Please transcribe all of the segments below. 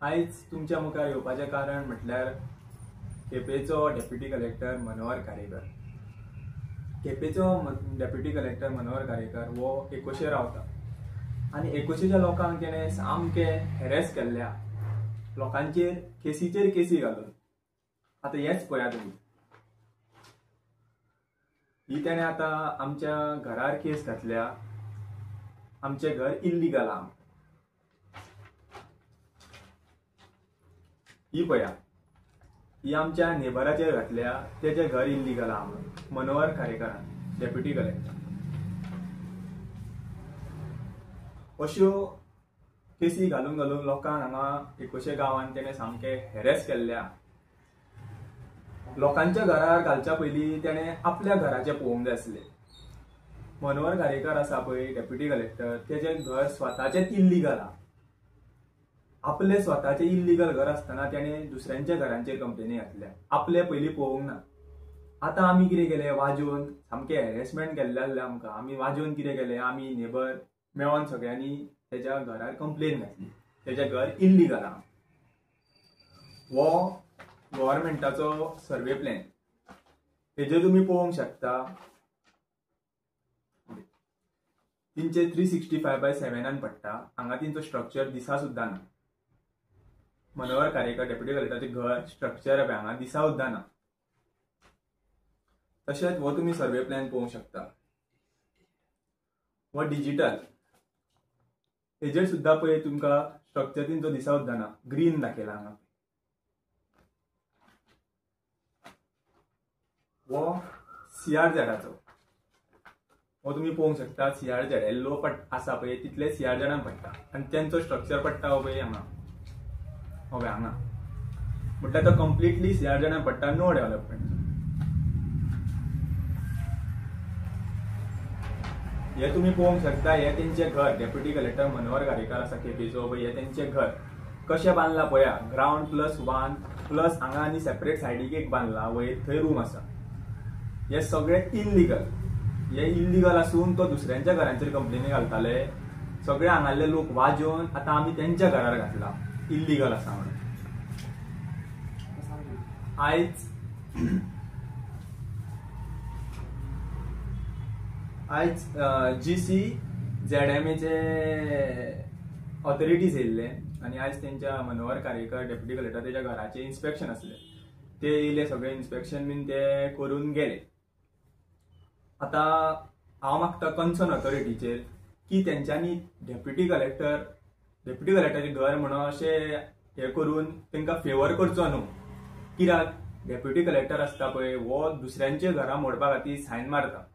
आयज तुमच्या मुखार येवपाचें कारण म्हटल्यार केपेंचो डेप्युटी कलेक्टर मनोहर कारेकर. केपेंचो डेप्युटी कलेक्टर मनोहर कारेकर वो एकोशे रावता आनी एकोशेच्या लोकांक तेणें सामके हेरेस केल्ल्या लोकांचेर केसीचेर केसी घालून. आतां हेच पळया तुमी, ही तेणें आतां आमच्या घरार केस घातल्या. आमचें घर इल्लिगल आहा. ही पळया, ही आमच्या नेबराचेर घातल्या, तेजें घर इल्लिगल आहा म्हणून मनोहर कारेकरान, डेप्युटी कलेक्टर. अश्यो केसी घालून घालून लोकांक हांगा एकोशे गांवांत तेणें सामके हेरेस केल्ल्या. लोकांच्या घरार घालच्या पयलीं तेणें आपल्या घराचें पळोवंक जाय आसलें. मनोहर कारेकर आसा पळय डेप्युटी कलेक्टर, तेजें घर स्वताचेंच इल्लिगल आहा. आपले स्वताचें इल्लिगल घर आसतना तेणें दुसऱ्यांच्या घरांचेर कंप्लेनी घातल्या. आपले पयलीं पळोवंक ना. आतां आमी कितें केलें, वाजोवन सामकें हेरेसमेंट केल्लें आसलें आमकां. आमी वाजोवन कितें केलें, आमी नेबर मेळोन सगळ्यांनी तेज्या घरार कंप्लेन घातली. तेजें घर इल्लिगल आहा. वो गव्हर्मेंटाचो सर्वे प्लॅन, हेजेर तुमी पळोवंक शकता. तिंचे 365/7 पडटा. हांगा तिंचो स्ट्रक्चर दिसा सुद्दां ना. मनोहर कारेकर डेप्युटी कलेक्टराचें घर स्ट्रक्चर हांगा दिसा सुद्दां ना. तशेंच हो तुमी सर्वे प्लॅन पळोवंक शकता. हो डिजिटल, हेजेर सुद्दां पळय तुमकां स्ट्रक्चर तिंचो दिसा सुद्दां ना. ग्रीन दाखयला हांगा. हो CRZाचो, हो तुमी पळोवंक शकता. CRZ येल्लो आसा पळय तितले CRZान पडटा आनी तेंचो स्ट्रक्चर पडटा हो पळय हांगा, हो पळय हांगा. म्हटल्यार तो कंप्लिटली CRZान पडटा, नो डेव्हलपमेंट. हे तुमी पळोवंक शकता. हे तेंचें घर, डेप्युटी कलेक्टर मनोहर कारेकर आसा केपेंचो पळय, हे तेंचें घर कशें बांदलां पळया. ग्राउंड +1 प्लस हांगा आनी सेपरेट सायडीक एक बांदला, वयर थंय रूम आसा. हे सगळें इल्लिगल. हे इल्लिगल आसून तो दुसऱ्यांच्या घरांचेर कंप्लेनी घालताले. सगळे हांगाले लोक वाजोवन आतां आमी तेंच्या घरार घातला इल्लिगल आसा म्हणून. आयज GCZMAचे ऑथॉरिटीज येयल्ले आनी आयज तेंच्या मनोहर कारेकर डेप्युटी कलेक्टर तेच्या घराचें इन्स्पेक्शन आसलें. ते येयले, सगळे इन्स्पेक्शन बीन ते करून गेले. आतां हांव मागता कन्सर्न ऑथॉरिटीचेर की तेंच्यांनी डेप्युटी कलेक्टराचें घर म्हणून अशें हे करून तेंकां फेवर करचो न्हू. कित्याक डेप्युटी कलेक्टर आसता पळय वो दुसऱ्यांचे घरां मोडपा खातीर सायन मारता.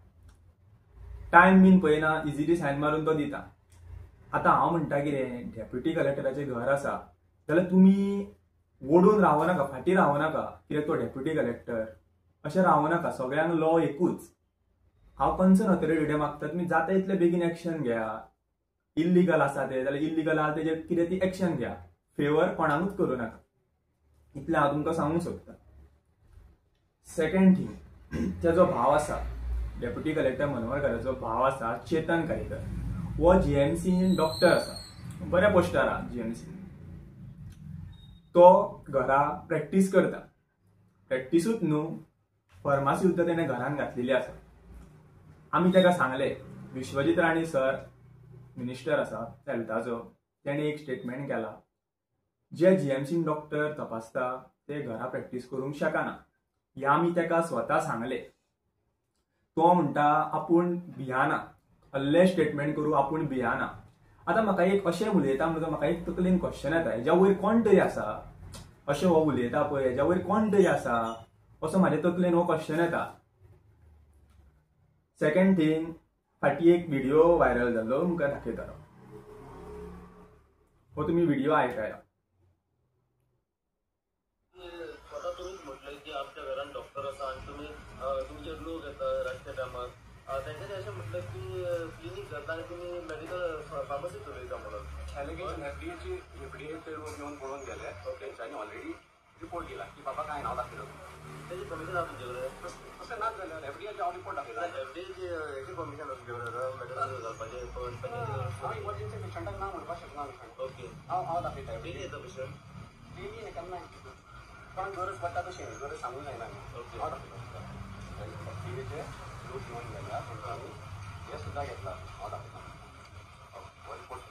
टायम बीन पळयना, इजिली सायन मारून तो दिता. आतां हांव म्हणटा कितें, डेप्युटी कलेक्टराचें घर आसा जाल्यार तुमी ओडून रावो नाका, फाटीं रावो नाका. कित्याक तो डेप्युटी कलेक्टर अशें रावो नाका. सगळ्यांक लॉ एकूच. हांव कन्सर्न ऑथॉरिटीकडे मागता तुमी जाता इतले बेगीन एक्शन घेया. इल्लिगल आसा ते जाल्यार इल्लिगल आहा तेजेर कितें ती एक्शन घेया. फेवर कोणाकूच करूं नाका. इतलें हांव तुमकां सांगूंक सोदता. सेकंड थिंग, तेजो भाव आसा डेप्युटी कलेक्टर मनोहर कारेकराचो भाव आसा चेतन कारेकर. वो GMCन डॉक्टर आसा, बऱ्या पोस्टार आहा GMC. तो घरा प्रॅक्टीस करता. प्रॅक्टिसूच न्हू, फार्मासी सुद्दां तेणें घरान घातलेली आसा. आमी ताका सांगले, विश्वजीत राणे सर मिनिस्टर आसा हेल्थाचो, तेणें एक स्टेटमेंट केला. जे GMCन डॉक्टर तपासता ते घरा प्रॅक्टीस करूंक शकना. हे आमी ताका स्वता सांगले. तो म्हणटा आपूण भियाना, असलें स्टेटमेंट करूं आपूण भियाना. आतां म्हाका एक अशें उलयता म्हणून म्हाका एक तकलेन क्वेश्चन येता, हेज्या वयर कोण तरी आसा. अशें हो उलयता पळय, हेज्या वयर कोण तरी आसा असो म्हाज्या तकलेन हो क्वेश्चन येता. सेकंड थिंग, फाटीं एक व्हिडिओ व्हायरल जाल्लो, तुमकां दाखयतालो. हो तुमी व्हिडिओ आयकया. डॉक्टर आसा आनी तुमी तुमचे लोक येता रातच्या टायमार तेंच्यांनी अशें म्हटलें की क्लिनीक करता आनी तुमी मेडिकल फार्मसी चलयता म्हणून. एलिगेशन FDAची घेवन पळोवन गेले. तेंच्यांनी ऑलरेडी रिपोर्ट केला की बाबा काय नाव दाखयलं. तेजी परमिशन आसा तुमचे कडेन? तशें नाच जाल्यार FDAचे हांव रिपोर्ट दाखयला. FDAची हेची परमिशन आसा तुमचे कडेन मेडिकल घालपाचें? हांव इमर्जन्सी पेशंटाक ना म्हणपाक शकना. ओके, हांव दाखयता. कितें येता पेशंट? डेली हे केन्ना पण गरज पडटा तशी गरज सांगूंक जायना आमी हांव दाखयता टिवीचे लोक घेवन गेला तांकां आमी हे सुद्दां घेतला हांव दाखयता रिपोर्ट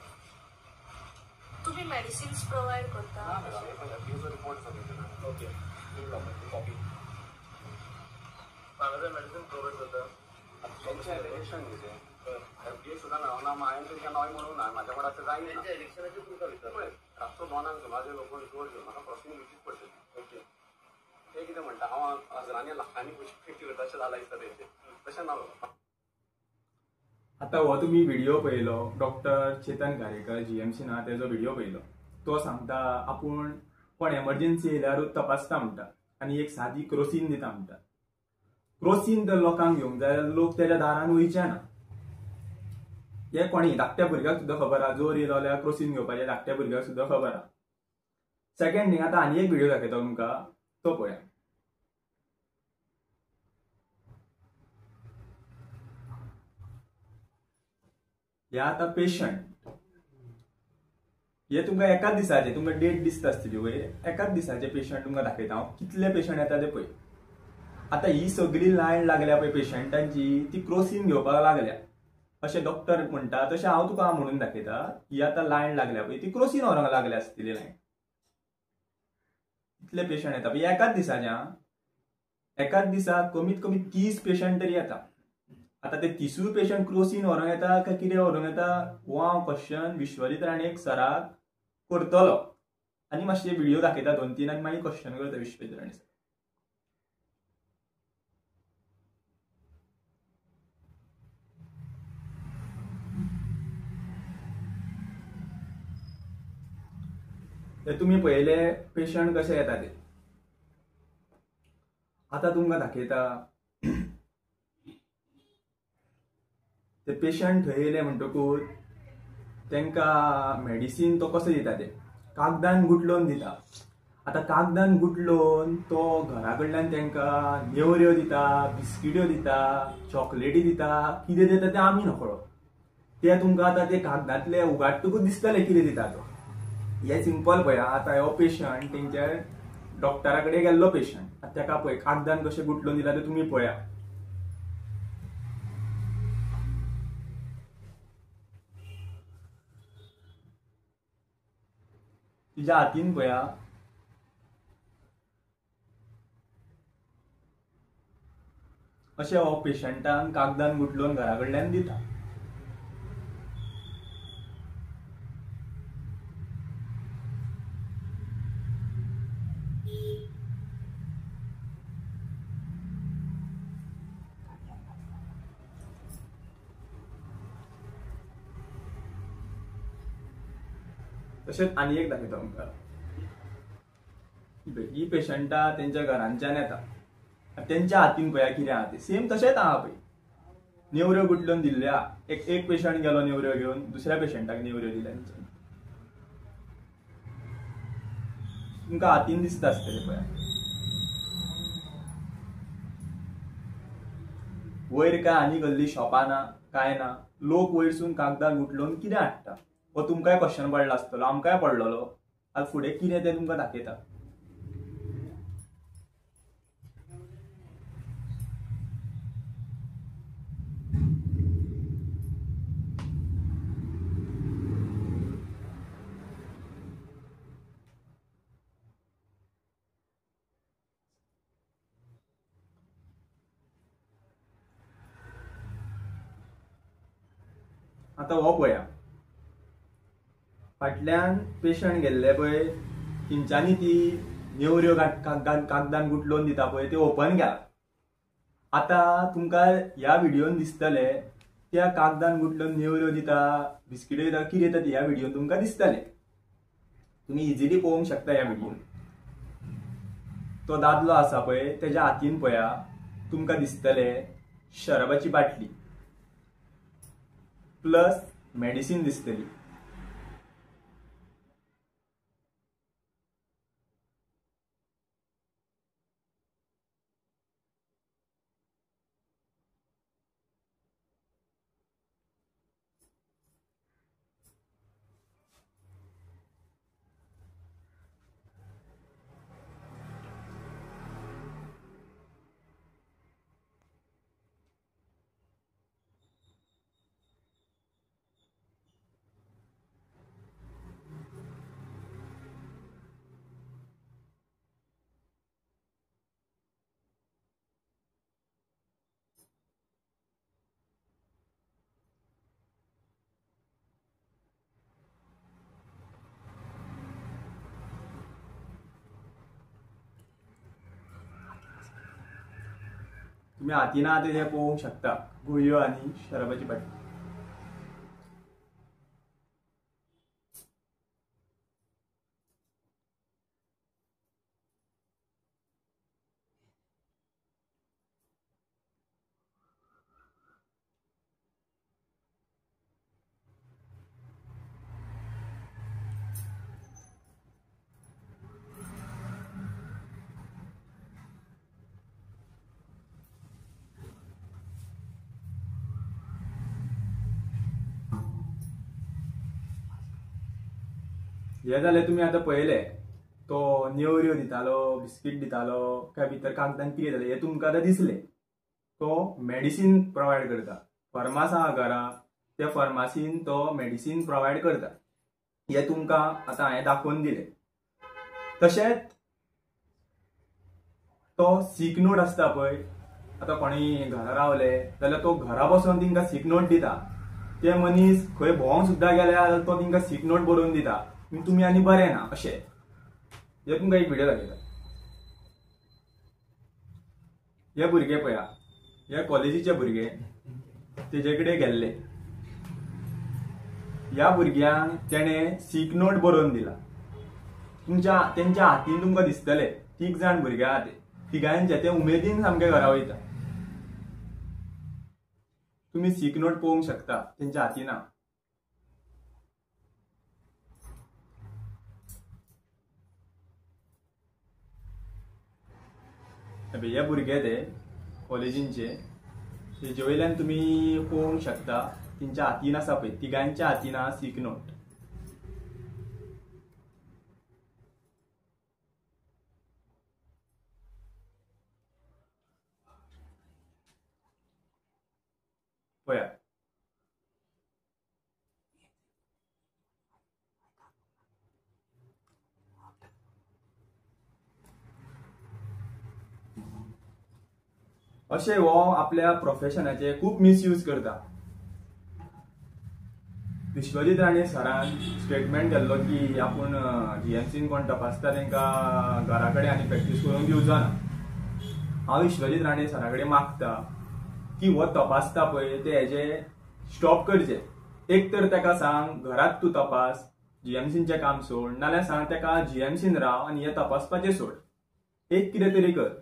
तुम्ही मेडिसिन्स प्रोवाइड करता ना मॅडम हे पळय टिवीचो रिपोर्ट सबमिट ओके कॉपी हांगा मेडिसीन प्रोवाइड करता त्यांचे एलिगेशन न्ही ते सुद्दां ना हांवें तेंच्या नॉय म्हणून ना म्हाज्या वांगडा तें जायना त्यांच्या इलेक्शनाचे तुमकां विचार पळय रातचो 2 सुमार लोक जोर घेवन म्हाका क्रॉसींग विजीट पडटली ओके ते कितें म्हणटा हांव हजारांनी लाखांनी पयशे फेटी करता अशें जाला दिसता तेंचे तशें ना आता हो तुम्ही व्हिडिओ पळयलो डॉक्टर चेतन गारेकर जीएमसी ना तेजो व्हिडिओ पळयलो तो सांगता आपूण कोण एमर्जन्सी येयल्यारूच तपासता म्हणटा आनी एक सादी क्रोसीन दिता म्हणटा क्रोसीन जर लोकांक घेवंक जाय जाल्यार लोक तेज्या दारान वयचे ना हे कोणी धाकट्या भुरग्याक सुद्दां खबर आहा जोर येयलो जाल्यार क्रोसीन घेवपाचें धाकट्या भुरग्याक सुद्दां खबर आहा सेकंड थिंग आतां आनी एक व्हिडिओ दाखयता तुमकां तो पळया हे आतां पेशंट हे तुमकां एकाच दिसाचे तुमकां डेट दिसता आसतली वयर एकाच दिसाचे पेशंट तुमकां दाखयता हांव कितले पेशंट येता ते पळय आतां ही सगळी लायन लागल्या पळय पेशंटांची ती क्रोसीन घेवपाक लागल्या अशें डॉक्टर म्हणटा तशें हांव तुका म्हणून दाखयता ही आतां लायन लागल्या पळय ती क्रोसीन व्हरंक लागल्या आसतली लायन इतले पेशंट येता पळय एकाच दिसाचे एकाच दिसाक कमीत कमी 30 पेशंट तरी येता आता ते 30 पेशंट क्रोसीन व्हरोंक येता काय कितें व्हरोंक येता हो हांव क्वेश्चन विश्वजीत राणेक सराक करतलो आनी मातशे व्हिडिओ दाखयता 2-3 आनी मागीर क्वेश्चन करता विश्वजीत राणे सर ते तुम्ही पळयले पेशंट कशे येता ते आता तुमकां दाखयता ते पेशंट थंय येयले म्हणटकूच तांकां मेडिसीन तो कसो दिता ते कागदान गुटलोवन दिता आतां कागदान गुटलोवन तो घरा कडल्यान तांकां नेवऱ्यो दिता बिस्किट्यो दिता चॉकलेटी दिता कितें दिता तें आमी नकळो ते तुमकां आतां ते कागदांतले उगाडटकूच दिसतलें कितें दिता तो हे सिंपल पळया आतां हो पेशंट तेंच्या डॉक्टरा कडेन गेल्लो पेशंट ताका पळय कागदान कशें गुटलोवन दिला ते तुमी पळया तिच्या हातीन पळया अशें हो पेशंटान कागदान गुटलोवन घरा कडल्यान दिता तशेंच आनी एक दाखयता तुमकां ही पेशंटा तेंच्या घरांच्यान येता तेंच्या हातीन पळया कितें आहा ते सेम तशेंच आहा पळय नेवऱ्यो गुटलोवन दिल्ल्या एक पेशंट गेलो नेवऱ्यो घेवन दुसऱ्या पेशंटाक नेवऱ्यो दिल्या तुमकां हातीन दिसता आसतलें पळया वयर काय आनी गल्ली शॉपां ना काय ना लोक वयरसून कागदां गुटलोवन कितें हाडटा हो तुमकांय क्वेश्चन पडला आसतलो आमकांय पडलेलो आतां फुडें कितें तें तुमकां दाखयता आतां हो पळया फाटल्यान पेशंट गेल्ले पळय तेंच्यांनी ती नेवऱ्यो कागदान गुटलोवन दिता पळय ते ओपन केला आतां तुमकां ह्या व्हिडिओन दिसतले त्या कागदान गुटलोवन नेवऱ्यो दिता बिस्किट्यो दिता कितें दिता ह्या व्हिडिओन तुमकां दिसतले तुमी इजिली पळोवंक शकता ह्या व्हिडिओन तो दादलो आसा पळय तेज्या हातीन पळया तुमकां दिसतले शराबाची बाटली प्लस मेडिसीन दिसतली तुम्ही हातीन आहात ते पळोवंक शकता, गुळयो आनी शराबाची बाटली. हे जालें तुम्ही आता पळयले तो नेवऱ्यो दितालो, बिस्कीट दितालो काय भितर कागदान कितें जालें हे तुमकां आतां दिसलें. तो मेडिसीन प्रोवायड करता, फार्मास आहा घरा त्या फार्मासीन तो मेडिसीन प्रोवायड करता. हे तुमकां आतां हांवें दाखोवन दिलें. तशेंच तो सीक नोट आसता पळय, आतां कोणीय घरा रावले जाल्यार तो घरा बसून तिंकां सीक नोट दिता. ते मनीस खंय भोंवंक सुद्दां गेल्यार तो तिंकां सीक नोट बरोवन दिता, तुम्ही आनी बरे ना अशें. हे तुमकां एक व्हिडिओ दाखयता. हे भुरगे पळया, हे कॉलेजीचे भुरगे तेजे कडेन गेल्ले. ह्या भुरग्यांक तेणें सीक नोट बरोवन दिला. तेंच्या हातीन तुमकां दिसतले 3 जाण भुरगे आहा ते, तिगांचे ते उमेदीन सामके घरा वयता. तुम्ही सीक नोट पळोवंक शकता तेंच्या हातीन आहा. हे भुरगे ते कॉलेजींचे, तेजे वयल्यान तुमी पळोवंक शकता तेंच्या हातीन आसा पळय, तिगांच्या हातीन आहा सीक नोट. पळया अशें हो आपल्या प्रोफेशनाचे खूप मिसयूज करता. विश्वजीत राणे सरान स्टेटमेंट केल्लो की आपूण जीएमसीन कोण तपासता तांकां घरा कडेन आनी प्रॅक्टीस करूंक दिवचो ना. हांव विश्वजीत राणे सरा कडेन मागता की हो तपासता पळय ते हेजे स्टॉप करचे. एक तर ताका सांग घरात तूं तपास, जीएमसीनचें काम सोड, नाल्यार सांग ताका जीएमसीन राव आनी हे तपासपाचें सोड. एक कितें तरी कर.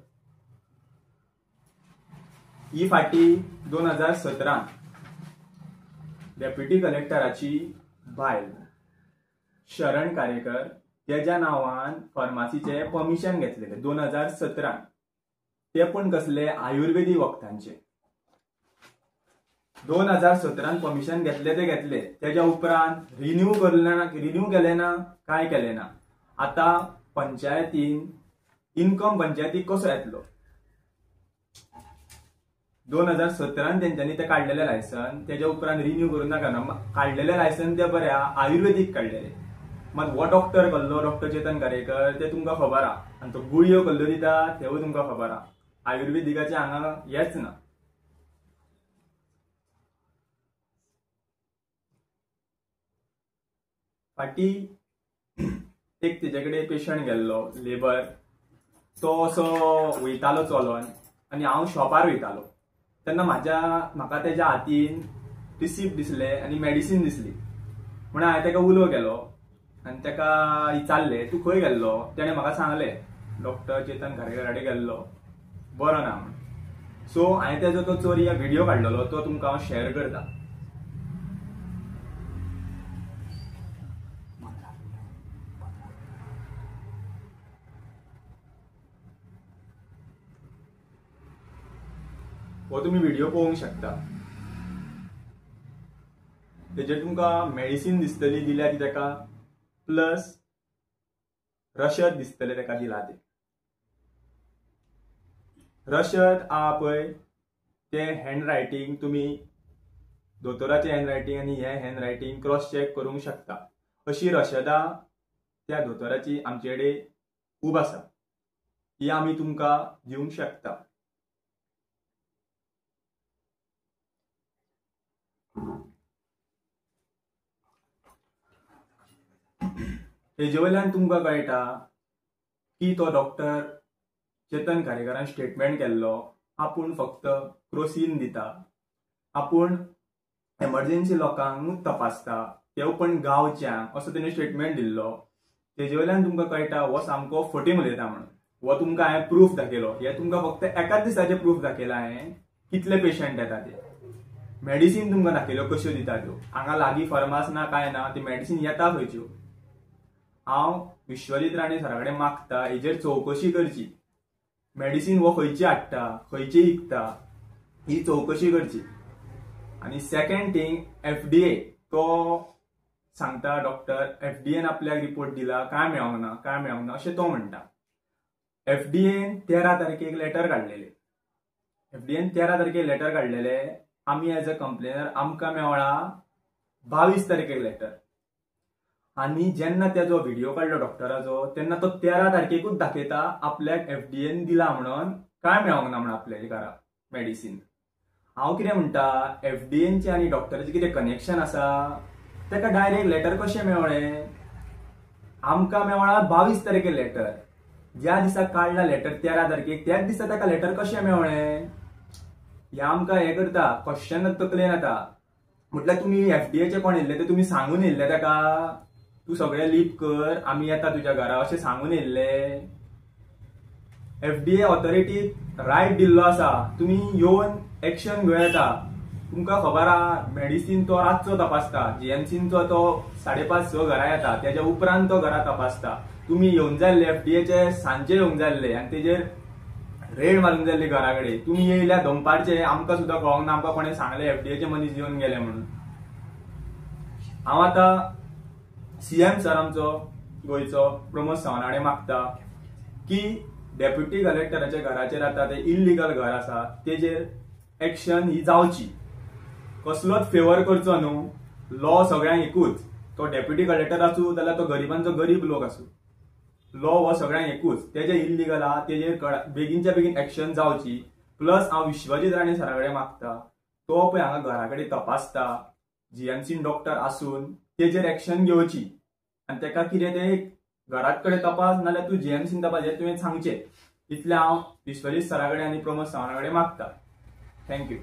ही फाटी 2017 डेप्युटी कलेक्टराची बायल शरण कारेकर तेज्या नांवान फार्मासीचे परमिशन घेतलेले 2017. ते पण कसले आयुर्वेदीक वखदांचे. 2017 परमिशन घेतले ते घेतले. तेज्या उपरांत रिन्यू केले ना, काय केले ना. आता पंचायतीन इन्कम पंचायतीक कसो येतलो. 2017 तेंच्यांनी ते काढलेले लायसन, तेज्या उपरांत रिन्यू करूं नाका ना. काढलेले लायसन ते बरे आयुर्वेदीक काढलेले. मात हो डॉक्टर कहलो डॉक्टर चेतन कारेकर ते तुमकां खबर आहा, आनी तो गुळयो कहलो दिता तेवूय तुमकां खबर आहा. आयुर्वेदिकाचे हांगा हेच ना. फाटी एक तेजे कडेन पेशंट गेल्लो लेबर, तो असो वयतालो चलोन आनी हांव शॉपार वयतालो तेन्ना म्हाका तेज्या हातीन रिसिप्ट दिसले आनी मेडिसीन दिसली. म्हणून हांवें ताका उलो केलो आनी ताका विचारलें तूं खंय गेल्लो. तेणें म्हाका सांगलें डॉक्टर चेतन कारेकर कडेन गेल्लो, बरो ना म्हण. सो हांवें तेजो तो चोरी व्हिडिओ काडलेलो, तो तुमकां हांव शेअर करता. हो तुम्ही व्हिडिओ पळोवंक शकता. तेजेर तुमकां मेडिसीन दिसतली दिल्या ती ताका, प्लस रशद दिसतले ताका दिला ते. रशद आहा पळय ते हँड रायटींग तुमी दोतोराचे हँड रायटींग आनी हे हँड रायटींग क्रॉस चॅक करूंक शकता. अशी रशदां त्या दोतोराची आमचे कडेन खूब आसा, ही आमी तुमकां दिवंक शकता. हेजे वयल्यान तुमकां कळटा की तो डॉक्टर चेतन कारेकरान स्टेटमेंट केल्लो आपूण फक्त क्रोसीन दिता, आपूण एमर्जन्सी लोकांक तपासता, तेव पण गांवच्यांक, असो तेणे स्टेटमेंट दिल्लो. तेजे वयल्यान तुमकां कळटा हो सामको फटींग उलयता म्हणून. हो तुमकां हांवें प्रूफ दाखयलो. हे तुमकां फक्त एकाच दिसाचे प्रूफ दाखयला हांवें कितले पेशंट येता ते. मेडिसीन तुमकां दाखयल्यो कश्यो दिता त्यो. हांगा लागीं फार्मास ना काय ना, ती मेडिसीन येता खंयच्यो. हांव विश्वजीत राणे सरा कडेन मागता हेजेर चवकशी करची. मेडिसीन हो खंयची हाडटा, खंयची विकता, ही चवकशी करची. आणि सेकंड थिंग, FDA तो सांगता डॉक्टर FDAन आपल्याक रिपोर्ट दिला, काय मेळोंक ना, काय मेळोंक ना अशें तो म्हणटा. FDAन 13 तारखेक लेटर काडलेले. FDAन 13 तारखेक लेटर काडलेले. आमी एज अ कंप्लेनर आमकां मेवळा 22 तारखेक लेटर. आणि जेन्ना त्याचो व्हिडिओ काडलो डॉक्टराचो तेन्ना तो 13 तारखेकूच दाखयता आपल्याक FDAन दिला म्हणून, काय मेळोंक ना म्हणून आपल्या घरा मेडिसीन. हांव कितें म्हणटा, FDAचे आनी डॉक्टराचे कितें कनेक्शन आसा? ताका डायरेक्ट लेटर कशें मेवळें? आमकां मेवळा 22 तारखेक लेटर. ज्या दिसा काडला लेटर 13 तारखेक, त्याच दिसा ताका लेटर कशें मेवळें? हे आमकां हे करता, क्वेश्चन तकलेन येता. म्हटल्यार तुमी FDAचे कोण येयल्ले ते तुमी सांगून येयल्ले ताका, तू सगळें लीप कर, आमी येता तुज्या घरा अशें सांगून येयल्ले. FDA ऑथॉरिटीक रायट दिल्लो आसा, तुमी येवन एक्शन घेवं येता. तुमकां खबर आहा मेडिसीन तो रातचो तपासता. GMCचो तो 5:30-6 घरा येता, त्याच्या उपरांत तो घरा तपासता. तुमी येवंक जाल्ले FDAचे सांजे येवंक जाल्ले आनी तेजेर रेड मारूंक जाल्ली घरा कडेन. तुमी येयल्या दनपारचे, आमकां सुद्दां कळोंक ना, आमकां कोणें सांगलें FDAचे मनीस येवन गेले म्हणून. हांव आतां CM सर आमचो गोंयचो प्रमोद सावंत मागता की डेप्युटी कलेक्टराच्या घराचेर आतां ते इल्लिगल घर आसा तेजेर एक्शन ही जावची. कसलोच फेवर करचो न्हू. लॉ सगळ्यांक एकूच. तो डेप्युटी कलेक्टर आसूं जाल्यार तो गरिबांचो गरीब लोक आसूं. लॉ हो सगळ्यांक एकूच. तेजे इल्लिगल आहा तेजेर बेगीनच्या बेगीन एक्शन जावची. प्लस हांव विश्वजीत राणे सरा कडेन मागता, तो पळय हांगा घरा कडेन तपासता, GMCन डॉक्टर आसून तेजेर एक्शन घेवची. आनी ताका कितें ते घरात कडेन तपास नाल्यार तूं GMCन तपास हें तुवें सांगचें. इतलें हांव विश्वजीत सरा कडेन आनी प्रमोद सावंता कडेन मागता. थँक्यू.